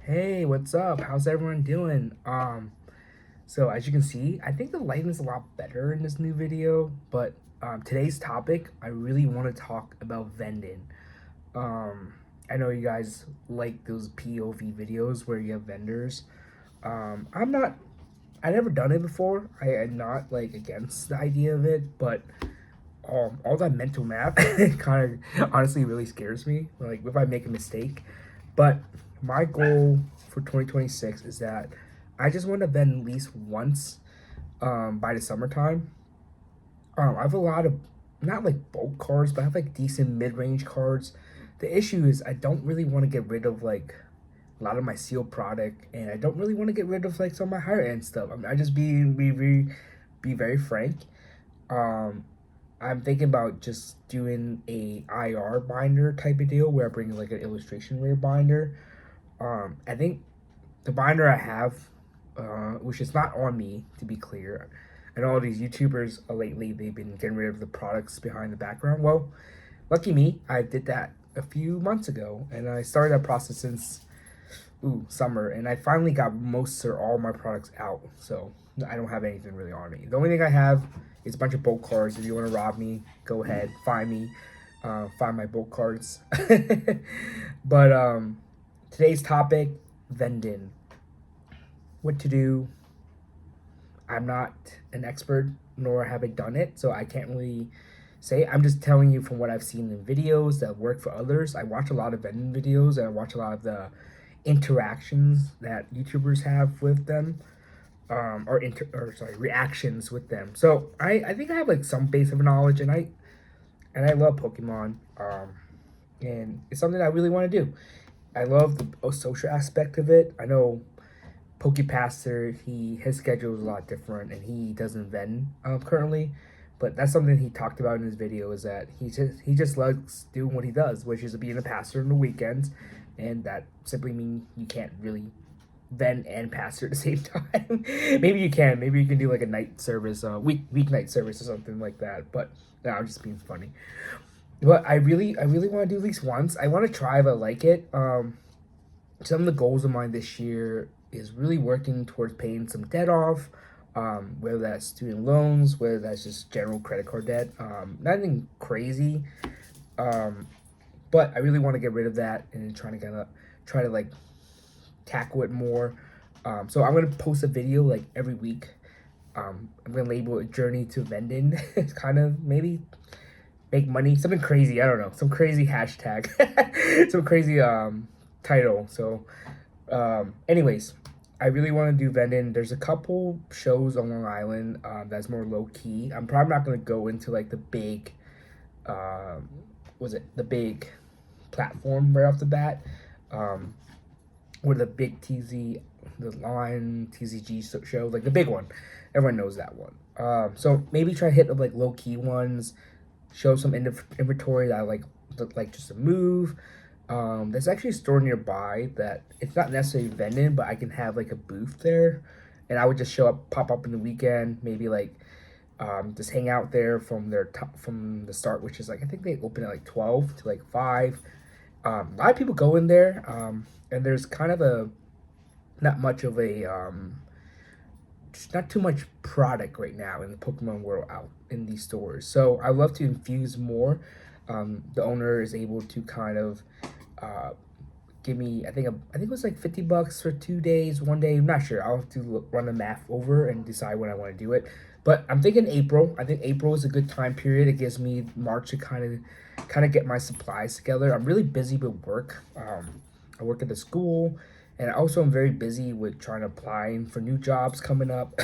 Hey, what's up? How's everyone doing? So as you can see, I think the lighting is a lot better in this new video, but today's topic, I really want to talk about vending. Um, I know you guys like those POV videos where you have vendors. I'm not, I never done it before. I am not like against the idea of it, but all that mental math kind of honestly really scares me. Like if I make a mistake, but my goal for 2026 is that I just want to vend at least once by the summertime. I have a lot of not like bulk cards, but I have like decent mid range cards. The issue is I don't really want to get rid of like a lot of my sealed product, and I don't really want to get rid of like some of my higher end stuff. I just be very frank. Um, I'm thinking about just doing a IR binder type of deal where I bring like an illustration rare binder. I think the binder I have, which is not on me to be clear, and all these YouTubers lately they've been getting rid of the products behind the background. Well, lucky me, I did that a few months ago, and I started that process since summer, and I finally got most or all my products out. So I don't have anything really on me. The only thing I have is a bunch of bulk cards. If you want to rob me, go ahead, find me, find my bulk cards. But today's topic, vending. What to do? I'm not an expert, nor have I done it, so I can't really say. I'm just telling you from what I've seen in videos that work for others. I watch a lot of vending videos, and I watch a lot of the interactions that YouTubers have with them, or sorry, reactions with them. So I think I have like some base of knowledge, and I love Pokemon, and it's something I really want to do. I love the social aspect of it. I know Pokepaster, his schedule is a lot different, and he doesn't vend currently. But that's something he talked about in his video is that he just loves doing what he does, which is being a pastor on the weekends, and that simply means you can't really vend and pastor at the same time. Maybe you can do like a night service, weeknight service or something like that. But no, I'm just being funny. But I really want to do at least once. I want to try if I like it. Some of the goals of mine this year is really working towards paying some debt off, whether that's student loans, whether that's just general credit card debt. Nothing crazy, um, but I really want to get rid of that and trying to try to like tackle it more. So I'm gonna post a video like every week. I'm gonna label it "Journey to Vending." It's kind of maybe make money, something crazy. I don't know, some crazy hashtag, some crazy title. So anyways, I really want to do vending. There's a couple shows on Long Island that's more low key. I'm probably not gonna go into like the big, um, was it the big platform right off the bat, um, or the big TZ, the Line TZG show, like the big one. Everyone knows that one. So maybe try to hit up like low key ones, show some inventory that I like just a move. There's actually a store nearby that it's not necessarily vending, but I can have like a booth there, and I would just pop up in the weekend, maybe like just hang out there from their top from the start, which is like I think they open at like 12 to like 5. A lot of people go in there, and there's kind of a not much of a just not too much product right now in the Pokemon world out in these stores. So I love to infuse more. The owner is able to kind of uh, give me I think it was like $50 for 2 days, one day. I'm not sure. I'll have to run the math over and decide when I want to do it. But I'm thinking April. I think April is a good time period. It gives me March to kind of get my supplies together. I'm really busy with work. I work at the school, and I also am very busy with trying to apply for new jobs coming up.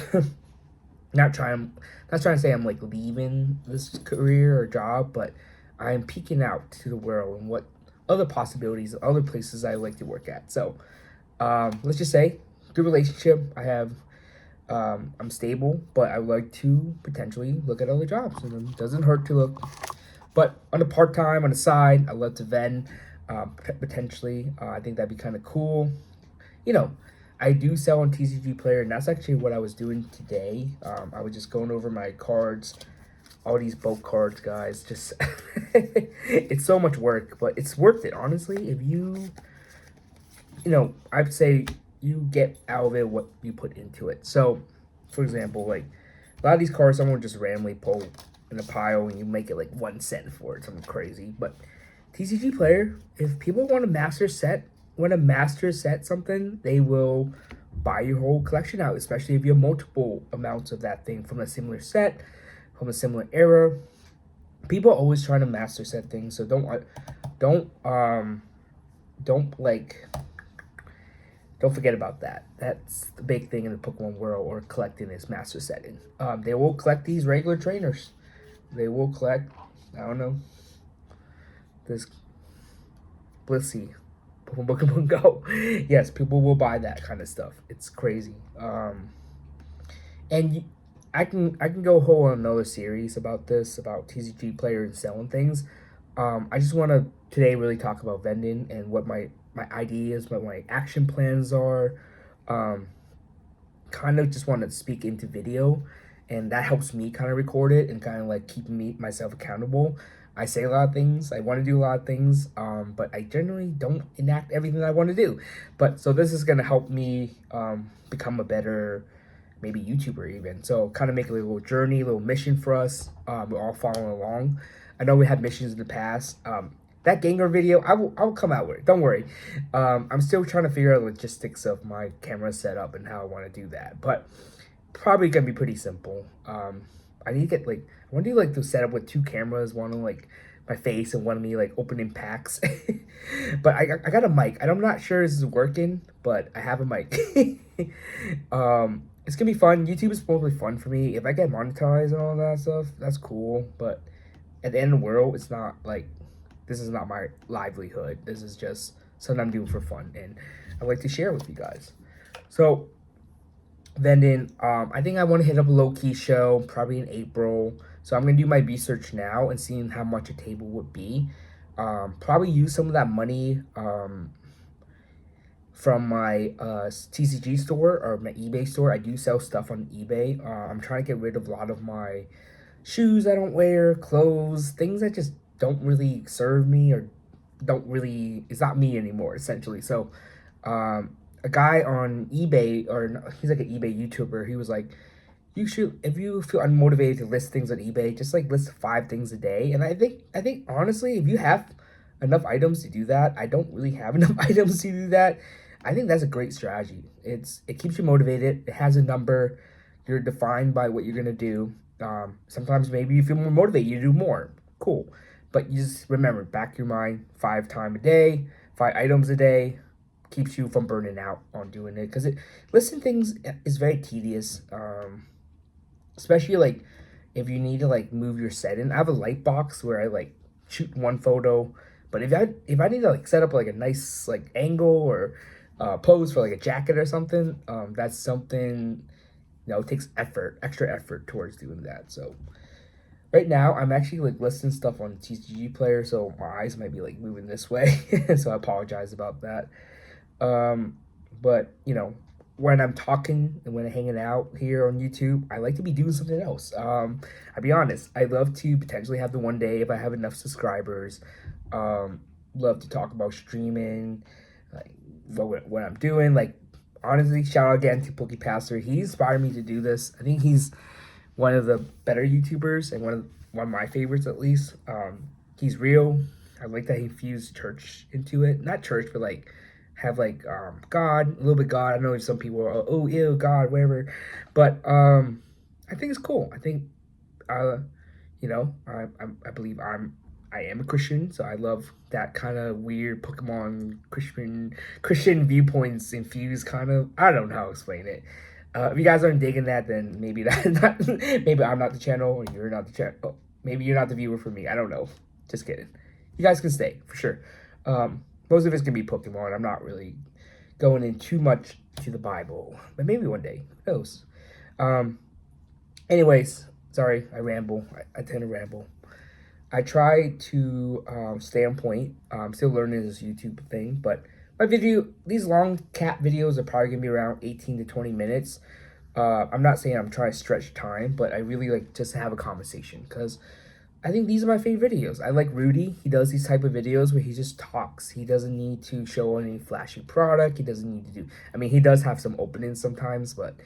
not trying not trying to say I'm like leaving this career or job, but I am peeking out to the world and what other possibilities, other places I like to work at. So let's just say good relationship. I'm stable, but I would like to potentially look at other jobs, and it doesn't hurt to look. But on the part time, on the side, I love to vend. Potentially, I think that'd be kind of cool. You know, I do sell on TCG Player, and that's actually what I was doing today. I was just going over my cards, all these bulk cards, guys. Just it's so much work, but it's worth it, honestly. I'd say you get out of it what you put into it. So, for example, like a lot of these cars, someone just randomly pull in a pile and you make it like 1 cent for it, something crazy. But TCG player, if people want to master set something, they will buy your whole collection out, especially if you have multiple amounts of that thing from a similar set, from a similar era. People are always trying to master set things, so don't don't like don't forget about that. That's the big thing in the Pokemon world or collecting is master setting. They will collect these regular trainers. They will collect, I don't know, this Blissey, Pokemon Go. Yes, people will buy that kind of stuff. It's crazy. And I can go whole on another series about this about TCG players selling things. I just want to today really talk about vending and what my ideas, what my action plans are. Um, Kind of just want to speak into video, and that helps me kind of record it and kind of like keep me myself accountable. I say a lot of things. I want to do a lot of things, but I generally don't enact everything I want to do. But so this is gonna help me become a better maybe YouTuber even. So kind of make a little journey, a little mission for us. We're all following along. I know we had missions in the past. That Gengar video, I will come out with it. Don't worry. I'm still trying to figure out the logistics of my camera setup and how I want to do that. But probably gonna be pretty simple. I need to get like I want to do like the setup with two cameras, one on like my face and one of me like opening packs. But I got a mic. I'm not sure this is working, but I have a mic. It's gonna be fun. YouTube is probably fun for me. If I get monetized and all that stuff, that's cool. But at the end of the world, it's not like this is not my livelihood. This is just something I'm doing for fun, and I like to share with you guys. So vending, I think I want to hit up a low key show probably in April. So I'm gonna do my research now and seeing how much a table would be. Probably use some of that money from my TCG store or my eBay store. I do sell stuff on eBay. I'm trying to get rid of a lot of my shoes I don't wear, clothes, things that just don't really serve me or don't really, it's not me anymore, essentially. So, a guy on eBay, or he's like an eBay YouTuber, he was like, you should, if you feel unmotivated to list things on eBay, just like list 5 things a day. And I think honestly, if you have enough items to do that, I don't really have enough items to do that. I think that's a great strategy. It keeps you motivated. It has a number. You're defined by what you're gonna do. Sometimes maybe you feel more motivated, you do more. Cool. But you just remember, back your mind, 5 times a day, 5 items a day, keeps you from burning out on doing it. Because listing things is very tedious. Especially like if you need to like move your setting. I have a light box where I like shoot one photo. But if I need to like set up like a nice like angle or pose for like a jacket or something, that's something takes effort, extra effort towards doing that. So right now I'm actually like listing stuff on TCG player, so my eyes might be like moving this way. So I apologize about that. But when I'm talking and when I'm hanging out here on YouTube, I like to be doing something else. I'll be honest, I love to potentially have the one day if I have enough subscribers. Love to talk about streaming, like what I'm doing. Like honestly, shout out again to PokePaster. He inspired me to do this. I think he's one of the better YouTubers and one of my favorites at least. He's real. I like that he fused church into it. Not church, but like have like God, a little bit God. I know some people are oh ew God, whatever. But I think it's cool. I think I believe I am a Christian, so I love that kind of weird Pokemon Christian viewpoints infused kind of. I don't know how to explain it. If you guys aren't digging that, then maybe maybe I'm not the channel, or you're not the channel. Oh, maybe you're not the viewer for me. I don't know. Just kidding. You guys can stay for sure. Most of it's gonna be Pokemon. I'm not really going in too much to the Bible, but maybe one day. Who knows? Anyways, sorry, I ramble. I tend to ramble. I try to stay on point. I'm still learning this YouTube thing, but these long cat videos are probably gonna be around 18 to 20 minutes. I'm not saying I'm trying to stretch time, but I really like just to have a conversation because I think these are my favorite videos. I like Rudy. He does these type of videos where he just talks. He doesn't need to show any flashy product. He doesn't need to do. I mean, he does have some openings sometimes, but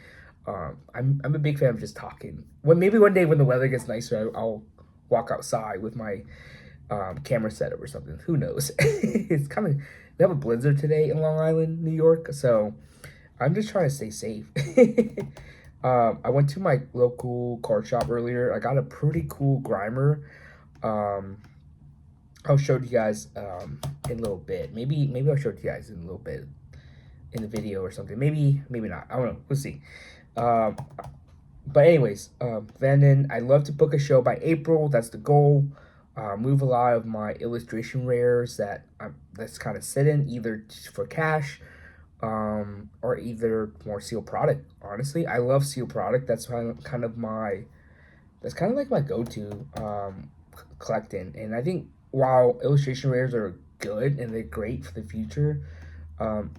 I'm a big fan of just talking. When maybe one day when the weather gets nicer, I'll walk outside with my camera setup or something. Who knows? It's kind of we have a blizzard today in Long Island, New York, so I'm just trying to stay safe. I went to my local card shop earlier. I got a pretty cool grimer. Um, I'll show you guys in a little bit. Maybe I'll show it to you guys in a little bit in the video or something. Maybe not. I don't know. We'll see. Um, but anyways, Vending. I love to book a show by April. That's the goal. Move a lot of my illustration rares that's kind of sitting either for cash or either more sealed product. Honestly, I love sealed product. That's kind of like my go-to collecting. And I think while illustration rares are good and they're great for the future,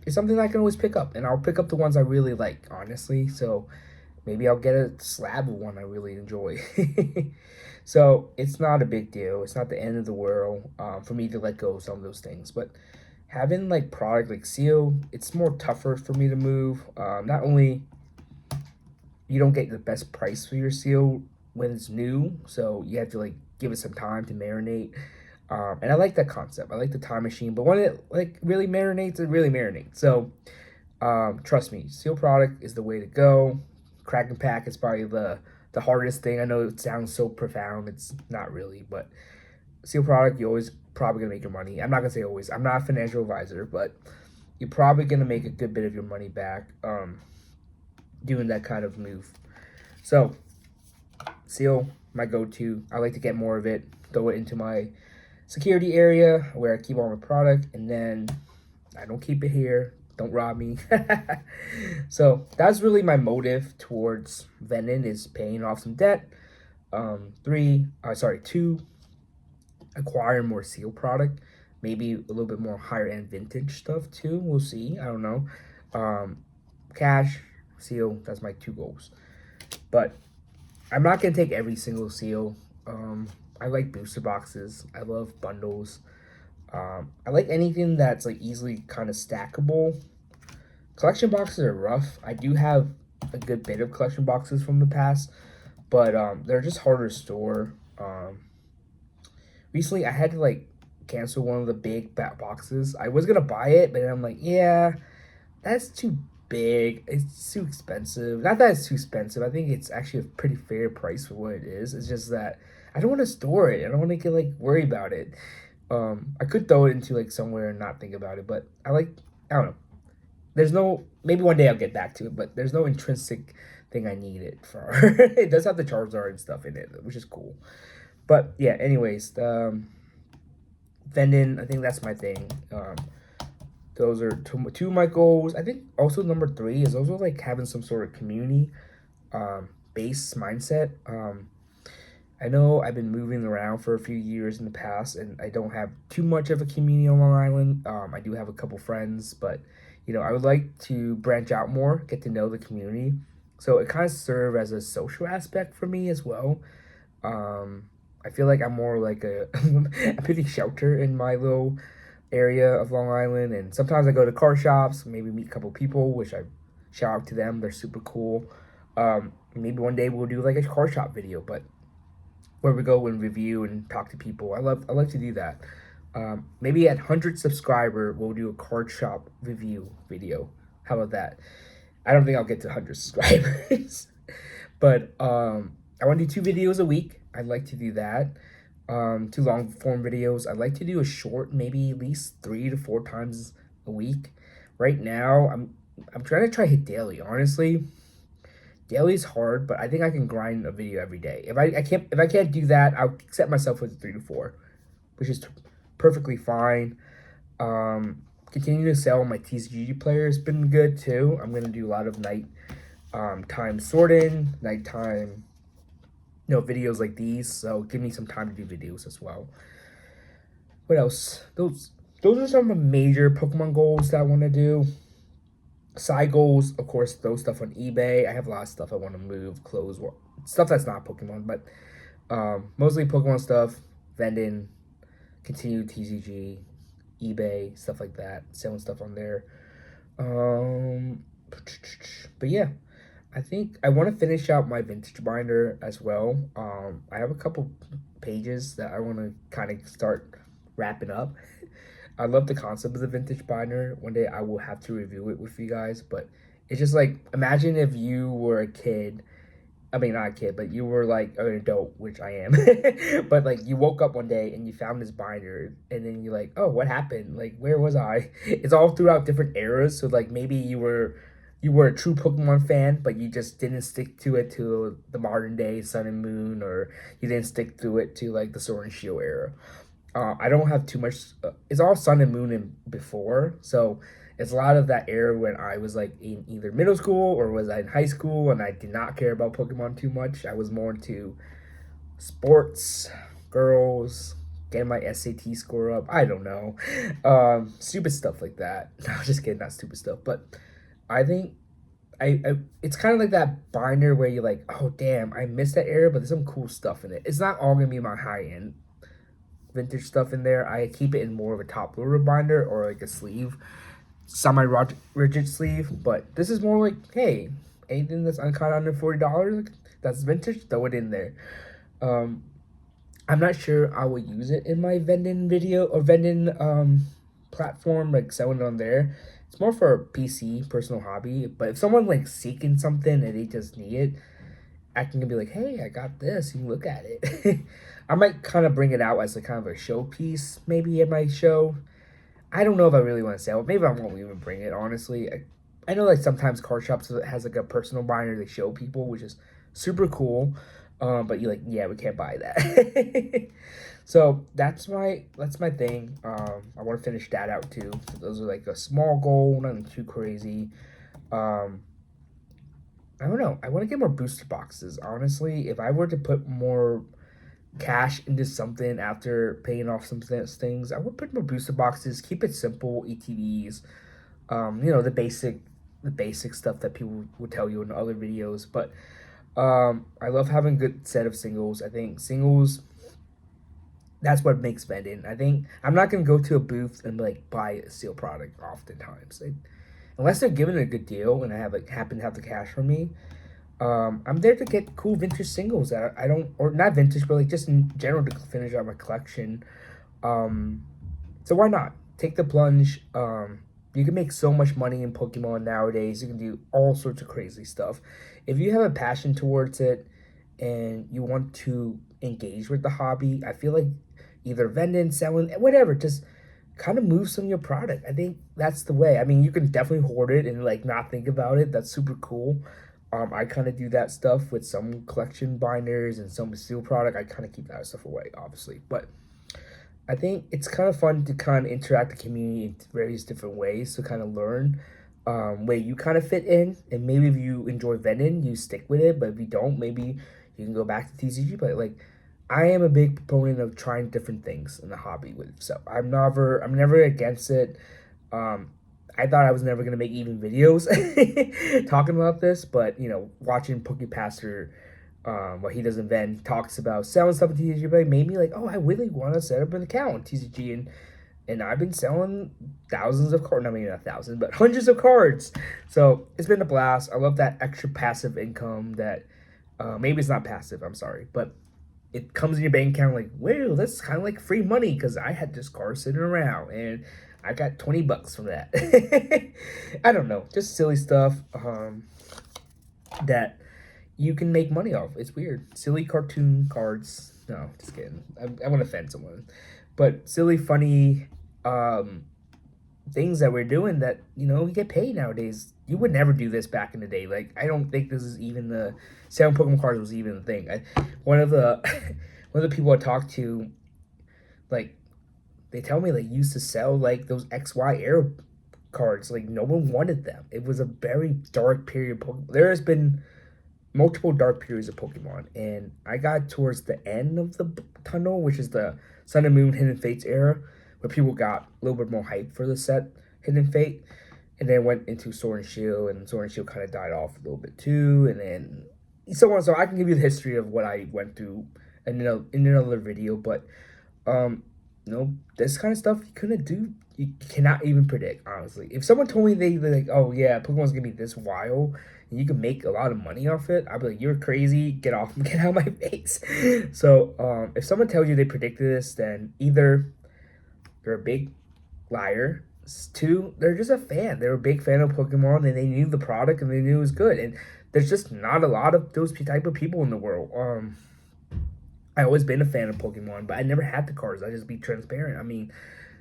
it's something I can always pick up, and I'll pick up the ones I really like. Honestly, so maybe I'll get a slab of one I really enjoy. So it's not a big deal. It's not the end of the world for me to let go of some of those things, but having like product like seal, it's more tougher for me to move. Not only you don't get the best price for your seal when it's new, so you have to like give it some time to marinate. And I like that concept. I like the time machine, but when it like really marinates, it really marinates. So trust me, seal product is the way to go. Crack and pack is probably the hardest thing. I know it sounds so profound. It's not really, but seal product, you always probably gonna make your money. I'm not gonna say always. I'm not a financial advisor, but you're probably gonna make a good bit of your money back doing that kind of move. So seal, my go-to. I like to get more of it, throw it into my security area where I keep all my product, and then I don't keep it here. Don't rob me. So that's really my motive towards Vending, is paying off some debt. Two, acquire more seal product, maybe a little bit more higher end vintage stuff too. We'll see. I don't know. Cash, seal. That's my two goals. But I'm not gonna take every single seal. I like booster boxes. I love bundles. I like anything that's like easily kind of stackable. Collection boxes are rough. I do have a good bit of collection boxes from the past, but they're just harder to store. Recently, I had to like cancel one of the big boxes. I was gonna buy it, but then I'm like, yeah, that's too big. It's too expensive. Not that it's too expensive. I think it's actually a pretty fair price for what it is. It's just that I don't want to store it. I don't want to get like worried about it. I could throw it into like somewhere and not think about it, but I don't know. There's no, maybe one day I'll get back to it, but there's no intrinsic thing I need it for. It does have the Charizard and stuff in it, which is cool. But yeah, anyways, Vending, I think that's my thing. Those are two of my goals. I think also number 3 is also like having some sort of community base mindset. I know I've been moving around for a few years in the past, and I don't have too much of a community on Long Island. I do have a couple friends, but I would like to branch out more, get to know the community. So it kind of serve as a social aspect for me as well. I feel like I'm more like a pretty shelter in my little area of Long Island, and sometimes I go to car shops, maybe meet a couple people, which I shout out to them. They're super cool. Maybe one day we'll do like a car shop video, but where we go and review and talk to people. I like to do that. Maybe at 100 subscriber, we'll do a card shop review video. How about that? I don't think I'll get to 100 subscribers, but I want to do 2 videos a week. I'd like to do that. 2 long form videos. I'd like to do a short, maybe at least 3 to 4 times a week. Right now, I'm trying to hit daily. Honestly, daily is hard, but I think I can grind a video every day. If I can't do that, I'll set myself with 3 to 4, which is perfectly fine. Continue to sell my TCG player has been good too. I'm gonna do a lot of night time sorting, nighttime videos like these. So give me some time to do videos as well. What else? Those are some of the major Pokemon goals that I want to do. Side goals, of course, those stuff on eBay. I have a lot of stuff I want to move, close, stuff that's not Pokemon, but Mostly Pokemon stuff, Vending, continued TCG, eBay, stuff like that, selling stuff on there. Um, but yeah, I think I want to finish out my vintage binder as well. I have a couple pages that I want to kind of start wrapping up. I love the concept of the vintage binder. One day I will have to review it with you guys, but it's just like imagine if you were a kid. I mean, not a kid, but you were like an adult, which I am. But like you woke up one day and you found this binder, and then you're like, oh, what happened? Like, where was I? It's all throughout different eras. So like maybe you were a true Pokemon fan, but you just didn't stick to it to the modern day Sun and Moon, or you didn't stick to it to like the Sword and Shield era. I don't have too much. It's all Sun and Moon and before, so it's a lot of that era when I was like in either middle school or was I in high school, and I did not care about Pokemon too much. I was more into sports, girls, getting my SAT score up. I don't know, stupid stuff like that. No, just kidding, not stupid stuff. But I think I it's kind of like that binder where you're like, oh damn, I missed that era, but there's some cool stuff in it. It's not all gonna be my high end vintage stuff in there. I keep it in more of a top loader binder or like a sleeve, semi rigid sleeve. But this is more like, hey, anything that's kind of under $40 that's vintage, throw it in there. Um, I'm not sure I will use it in my vending video or vending platform, like selling it on there. It's more for a PC personal hobby. But if someone like seeking something and they just need it, I can be like, hey, I got this. You can look at it. I might kind of bring it out as a kind of a showpiece, maybe at my show. I don't know if I really want to sell it. Maybe I won't even bring it, honestly. I know like sometimes card shops has like a personal binder they show people, which is super cool. But you're like, yeah, we can't buy that. So that's my thing. I want to finish that out too. So those are like a small goal, nothing too crazy. Um, I don't know. I want to get more booster boxes. Honestly, if I were to put more cash into something after paying off some things, I would put more booster boxes. Keep it simple, ETBs. The basic stuff that people would tell you in other videos. But I love having a good set of singles. I think singles, that's what makes vending. I think I'm not gonna go to a booth and like buy a seal product oftentimes. Unless they're giving a good deal and I have like happen to have the cash for me. I'm there to get cool vintage singles that I don't, or not vintage, but like just in general to finish out my collection. Um, so why not take the plunge? You can make so much money in Pokemon nowadays. You can do all sorts of crazy stuff. If you have a passion towards it and you want to engage with the hobby, I feel like either vending, selling, whatever, just kind of move some of your product. I think that's the way. I mean, you can definitely hoard it and like not think about it. That's super cool. I kind of do that stuff with some collection binders and some steel product. I kind of keep that stuff away, obviously. But I think it's kind of fun to kind of interact with the community in various different ways to kind of learn where you kind of fit in. And maybe if you enjoy vending, you stick with it. But if you don't, maybe you can go back to TCG. But like, I am a big proponent of trying different things in the hobby with. So I'm never against it. Um, I thought I was never gonna make even videos talking about this, but watching PokePaster, what he does in Ven talks about selling stuff in TCG, but it made me like, oh, I really want to set up an account on TCG, and I've been selling thousands of cards. I mean, not thousands, but hundreds of cards. So it's been a blast. I love that extra passive income that maybe it's not passive. I'm sorry, but it comes in your bank account like, whoa, that's kind of like free money because I had this car sitting around and I got $20 from that. I don't know, just silly stuff that you can make money off. It's weird. Silly cartoon cards. No, just kidding. I want to offend someone, but silly, funny things that we're doing that we get paid nowadays. You would never do this back in the day. Like I don't think this is even the selling Pokemon cards was even a thing. One of the one of the people I talked to, like they tell me like used to sell like those XY Air cards. Like no one wanted them. It was a very dark period. There has been multiple dark periods of Pokemon, and I got towards the end of the tunnel, which is the Sun and Moon Hidden Fates era, where people got a little bit more hype for the set Hidden Fate, and then went into Sword and Shield, and Sword and Shield kind of died off a little bit too, and then so on. So I can give you the history of what I went through in another video. But this kind of stuff you cannot even predict, honestly. If someone told me they're like, oh yeah, Pokemon's gonna be this wild and you can make a lot of money off it, I'd be like, you're crazy, get out of my face. So if someone tells you they predicted this, then either they're a big liar, two, they're just a fan. They're a big fan of Pokemon and they knew the product and they knew it was good. And there's just not a lot of those type of people in the world. I always been a fan of Pokemon, but I never had the cards. I just be transparent. I mean,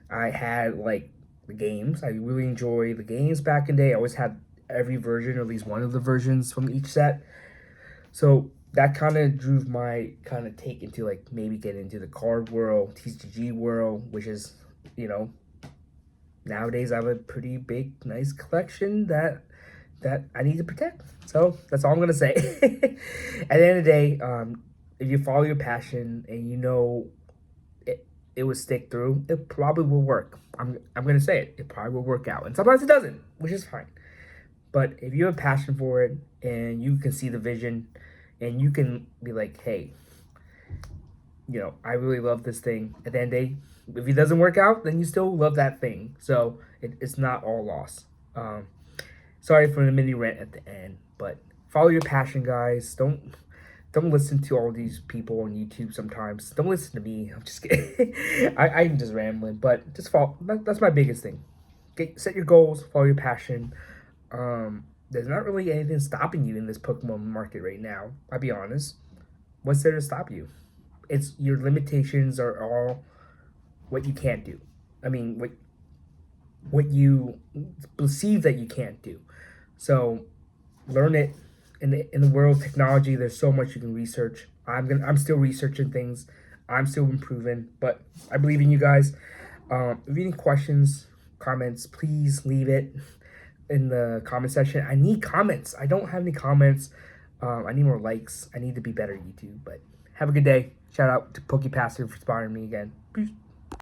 I had like the games. I really enjoy the games back in the day. I always had every version, or at least one of the versions from each set. So that kind of drove my kind of take into like maybe get into the card world, TCG world, which is, you know, nowadays I have a pretty big, nice collection that I need to protect. So that's all I'm gonna say. At the end of the day, if you follow your passion and you know it will stick through, it probably will work. I'm gonna say it. It probably will work out, and sometimes it doesn't, which is fine. But if you have a passion for it and you can see the vision, and you can be like, hey, I really love this thing. At the end of the day, if it doesn't work out, then you still love that thing. So it's not all lost. Sorry for the mini rant at the end, but follow your passion, guys. Don't listen to all these people on YouTube sometimes. Don't listen to me. I'm just kidding. I'm just rambling, but just follow. That's my biggest thing. Set your goals, follow your passion. There's not really anything stopping you in this Pokemon market right now. I'll be honest. What's there to stop you? It's your limitations are all what you can't do. I mean, what you perceive that you can't do. So learn it. In the world of technology, there's so much you can research. I'm still researching things. I'm still improving, but I believe in you guys. If you have any questions, comments, please leave it in the comment section. I need comments. I don't have any comments. I need more likes. I need to be better at YouTube. But have a good day. Shout out to PokePaster for inspiring me again. Peace.